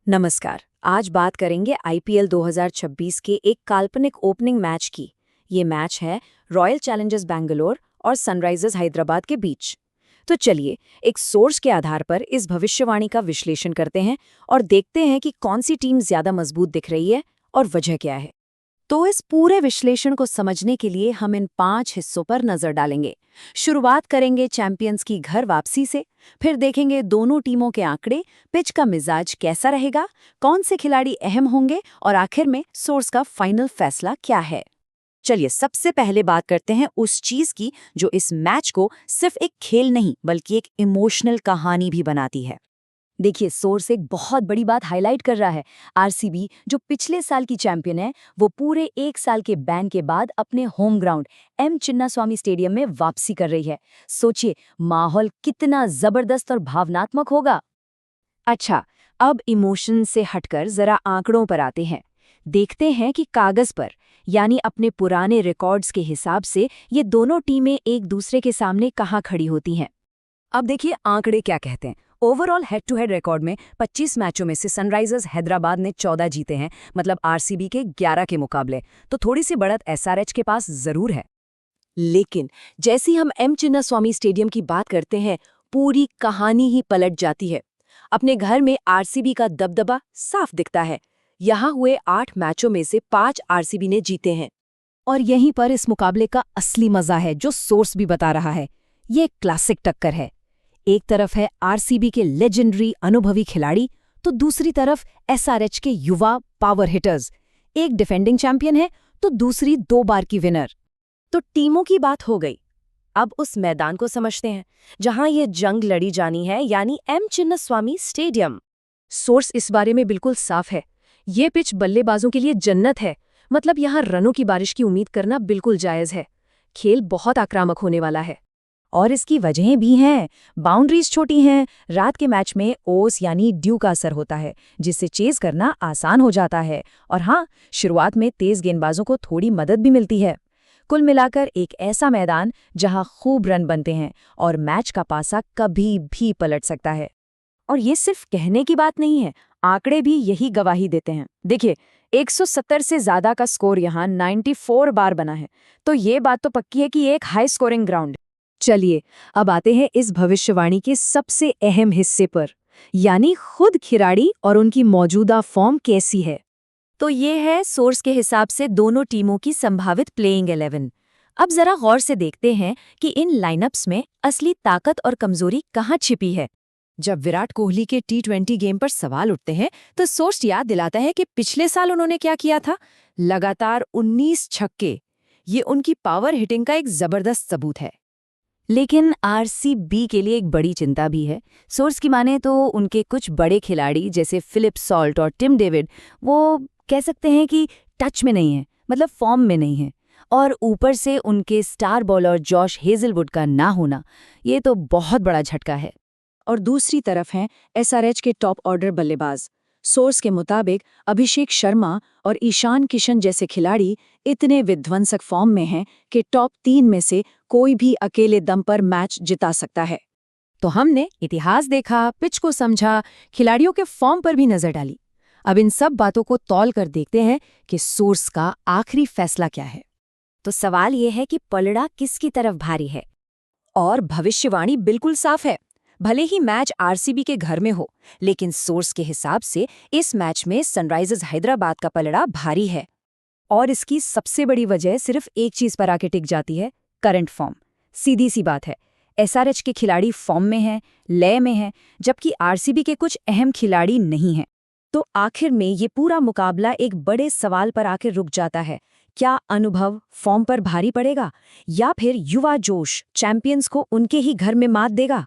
नमस्कार। आज बात करेंगे आईपीएल 2026 के एक काल्पनिक ओपनिंग मैच की। ये मैच है रॉयल चैलेंजर्स बैंगलोर और सनराइजर्स हैदराबाद के बीच। तो चलिए एक सोर्स के आधार पर इस भविष्यवाणी का विश्लेषण करते हैं और देखते हैं कि कौन सी टीम ज्यादा मजबूत दिख रही है और वजह क्या है। तो इस पूरे विश्लेषण को समझने के लिए हम इन 5 हिस्सों पर नजर डालेंगे। शुरुआत करेंगे चैंपियंस की घर वापसी से, फिर देखेंगे दोनों टीमों के आंकड़े, पिच का मिजाज कैसा रहेगा, कौन से खिलाड़ी अहम होंगे और आखिर में सोर्स का फाइनल फैसला क्या है। चलिए सबसे पहले बात करते हैं उस चीज की जो इस मैच को सिर्फ एक खेल नहीं बल्कि एक इमोशनल कहानी भी बनाती है। देखिए सोर्स एक बहुत बड़ी बात हाईलाइट कर रहा है। आरसीबी जो पिछले साल की चैंपियन है, वो पूरे 1 साल के बैन के बाद अपने home ground M Chinnaswamy stadium में वापसी कर रही है। सोचिए माहौल कितना जबरदस्त और भावनात्मक होगा। अच्छा, अब इमोशन से हटकर जरा आंकड़ों पर आते हैं। देखते हैं कि कागज पर यानी अपने पुराने रिकॉर्ड्स के हिसाब से ये दोनों टीमें एक दूसरे के सामने कहाँ खड़ी होती हैं। अब देखिए आंकड़े क्या कहते हैं। Overall head to head record में 25 मैचों में से सनराइजर्स हैदराबाद ने 14 जीते हैं, मतलब आरसीबी के 11 के मुकाबले। तो थोड़ी सी बढ़त एसआरएच के पास जरूर है। लेकिन जैसे ही हम एम चिन्नास्वामी स्टेडियम की बात करते हैं, पूरी कहानी ही पलट जाती है। अपने घर में आरसीबी का दबदबा साफ दिखता है। यहाँ हुए 8 मैचों में से 5 आरसीबी ने जीते हैं। और यहीं पर इस मुकाबले का असली मजा है, जो सोर्स भी बता रहा है। ये एक क्लासिक टक्कर है। एक तरफ है आरसीबी के लेजेंडरी अनुभवी खिलाड़ी, तो दूसरी तरफ एसआरएच के युवा पावर हिटर्स। एक डिफेंडिंग चैंपियन है तो दूसरी 2 बार की विनर। तो टीमों की बात हो गई। अब उस मैदान को समझते हैं जहां ये जंग लड़ी जानी है, यानी एम चिन्नास्वामी स्टेडियम। सोर्स इस बारे में बिल्कुल साफ है। ये पिच बल्लेबाजों के लिए जन्नत है। मतलब यहाँ रनों की बारिश की उम्मीद करना बिल्कुल जायज है। खेल बहुत आक्रामक होने वाला है। और इसकी वजहें भी हैं। बाउंड्रीज छोटी हैं, रात के मैच में ओस यानी ड्यू का असर होता है, जिससे चेज करना आसान हो जाता है। और हाँ, शुरुआत में तेज गेंदबाजों को थोड़ी मदद भी मिलती है। कुल मिलाकर एक ऐसा मैदान जहां खूब रन बनते हैं और मैच का पासा कभी भी पलट सकता है। और ये सिर्फ कहने की बात नहीं है, आंकड़े भी यही गवाही देते हैं। देखिए 170 से ज्यादा का स्कोर यहाँ 94 बार बना है, तो ये बात तो पक्की है कि ये एक हाई स्कोरिंग ग्राउंड। चलिए अब आते हैं इस भविष्यवाणी के सबसे अहम हिस्से पर, यानी खुद खिलाड़ी और उनकी मौजूदा फॉर्म कैसी है। तो ये है सोर्स के हिसाब से दोनों टीमों की संभावित प्लेइंग 11। अब जरा गौर से देखते हैं कि इन लाइनअप्स में असली ताकत और कमजोरी कहाँ छिपी है। जब विराट कोहली के टी20 गेम पर सवाल उठते हैं, तो सोर्स याद दिलाता है कि पिछले साल उन्होंने क्या किया था। लगातार 19 छक्के। ये उनकी पावर हिटिंग का एक जबरदस्त सबूत है। लेकिन आरसीबी के लिए एक बड़ी चिंता भी है। सोर्स की माने तो उनके कुछ बड़े खिलाड़ी जैसे फिलिप सॉल्ट और टिम डेविड, वो कह सकते हैं कि टच में नहीं है, मतलब फॉर्म में नहीं है। और ऊपर से उनके स्टार बॉलर जॉश हेजलवुड का ना होना, ये तो बहुत बड़ा झटका है। और दूसरी तरफ हैं एसआरएच के टॉप ऑर्डर बल्लेबाज। सोर्स के मुताबिक अभिषेक शर्मा और ईशान किशन जैसे खिलाड़ी इतने विध्वंसक फॉर्म में हैं कि टॉप 3 में से कोई भी अकेले दम पर मैच जिता सकता है। तो हमने इतिहास देखा, पिच को समझा, खिलाड़ियों के फॉर्म पर भी नजर डाली। अब इन सब बातों को तौल कर देखते हैं कि सोर्स का आखिरी फैसला क्या है। तो सवाल यह है कि पलड़ा किसकी तरफ भारी है। और भविष्यवाणी बिल्कुल साफ है। भले ही मैच आरसीबी के घर में हो, लेकिन सोर्स के हिसाब से इस मैच में सनराइजर्स हैदराबाद का पलड़ा भारी है। और इसकी सबसे बड़ी वजह सिर्फ एक चीज पर आके टिक जाती है, करंट फॉर्म। सीधी सी बात है, एसआरएच के खिलाड़ी फॉर्म में हैं, लय में हैं, जबकि आरसीबी के कुछ अहम खिलाड़ी नहीं हैं। तो आखिर में ये पूरा मुकाबला एक बड़े सवाल पर आकर रुक जाता है। क्या अनुभव फॉर्म पर भारी पड़ेगा, या फिर युवा जोश चैंपियंस को उनके ही घर में मात देगा।